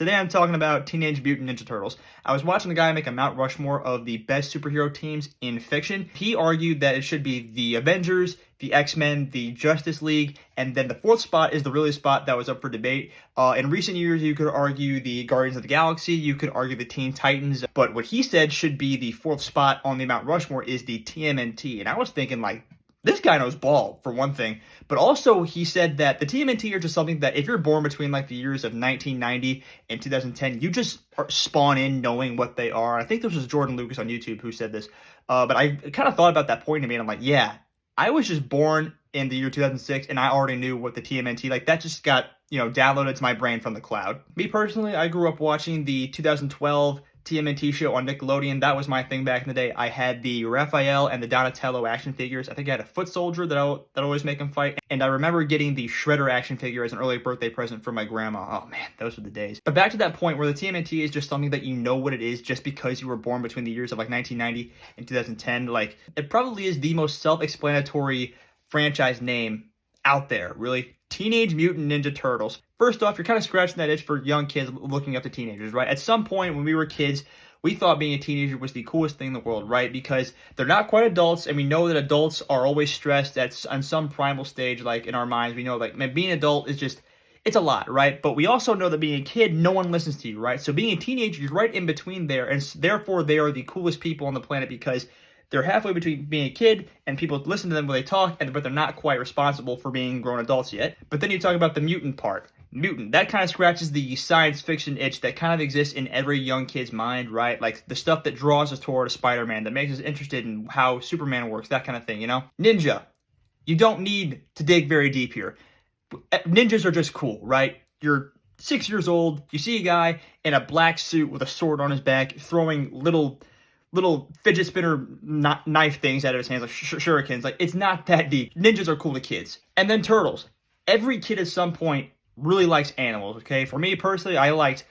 Today I'm talking about Teenage Mutant Ninja Turtles. I was watching a guy make a Mount Rushmore of the best superhero teams in fiction. He argued that it should be the Avengers, the X-Men, the Justice League, and then the fourth spot is the really spot that was up for debate. In recent years, you could argue the Guardians of the Galaxy, you could argue the Teen Titans, but what he said should be the fourth spot on the Mount Rushmore is the TMNT. And I was thinking, like, this guy knows ball, for one thing. But also, he said that the TMNT are just something that if you're born between, like, the years of 1990 and 2010, you just spawn in knowing what they are. I think this was Jordan Lucas on YouTube who said this. But I kind of thought about that point to me, and I'm like, yeah, I was just born in the year 2006, and I already knew what the TMNT, like, that just got, downloaded to my brain from the cloud. Me, personally, I grew up watching the 2012 TMNT show on Nickelodeon. That was my thing back in the day. I had the Raphael and the Donatello action figures. I think I had a foot soldier that I'd always make him fight. And I remember getting the Shredder action figure as an early birthday present from my grandma. Oh man, those were the days. But back to that point where the TMNT is just something that you know what it is just because you were born between the years of like 1990 and 2010. Like, it probably is the most self-explanatory franchise name out there, really. Teenage Mutant Ninja Turtles. First off, you're kind of scratching that itch for young kids looking up to teenagers, right? At some point when we were kids, we thought being a teenager was the coolest thing in the world, right? Because they're not quite adults, and we know that adults are always stressed on some primal stage, like in our minds. We know, like, man, being an adult is just, it's a lot, right? But we also know that being a kid, no one listens to you, right? So being a teenager, you're right in between there, and therefore they are the coolest people on the planet because they're halfway between being a kid and people listen to them when they talk, but they're not quite responsible for being grown adults yet. But then you talk about the mutant part. Mutant, that kind of scratches the science fiction itch that kind of exists in every young kid's mind, right? Like the stuff that draws us toward Spider-Man, that makes us interested in how Superman works, that kind of thing, Ninja, you don't need to dig very deep here. Ninjas are just cool, right? You're 6 years old, you see a guy in a black suit with a sword on his back throwing little fidget spinner knife things out of his hands, like shurikens. Like, it's not that deep. Ninjas are cool to kids. And then turtles. Every kid at some point really likes animals, okay? For me personally, I liked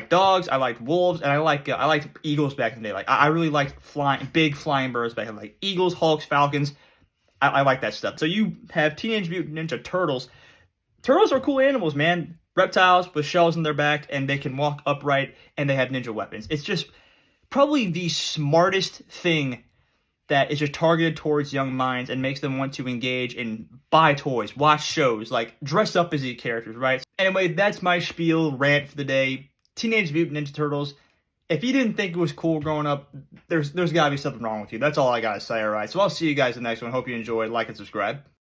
dogs, I liked wolves, and I liked eagles back in the day. Like, I really liked big flying birds back in the day. Like eagles, hawks, falcons. I like that stuff. So you have Teenage Mutant Ninja Turtles. Turtles are cool animals, man. Reptiles with shells in their back, and they can walk upright, and they have ninja weapons. It's just probably the smartest thing that is just targeted towards young minds and makes them want to engage and buy toys, watch shows, like dress up as these characters, right? Anyway, that's my spiel rant for the day. Teenage Mutant Ninja Turtles. If you didn't think it was cool growing up, there's got to be something wrong with you. That's all I got to say, all right? So I'll see you guys in the next one. Hope you enjoyed. Like and subscribe.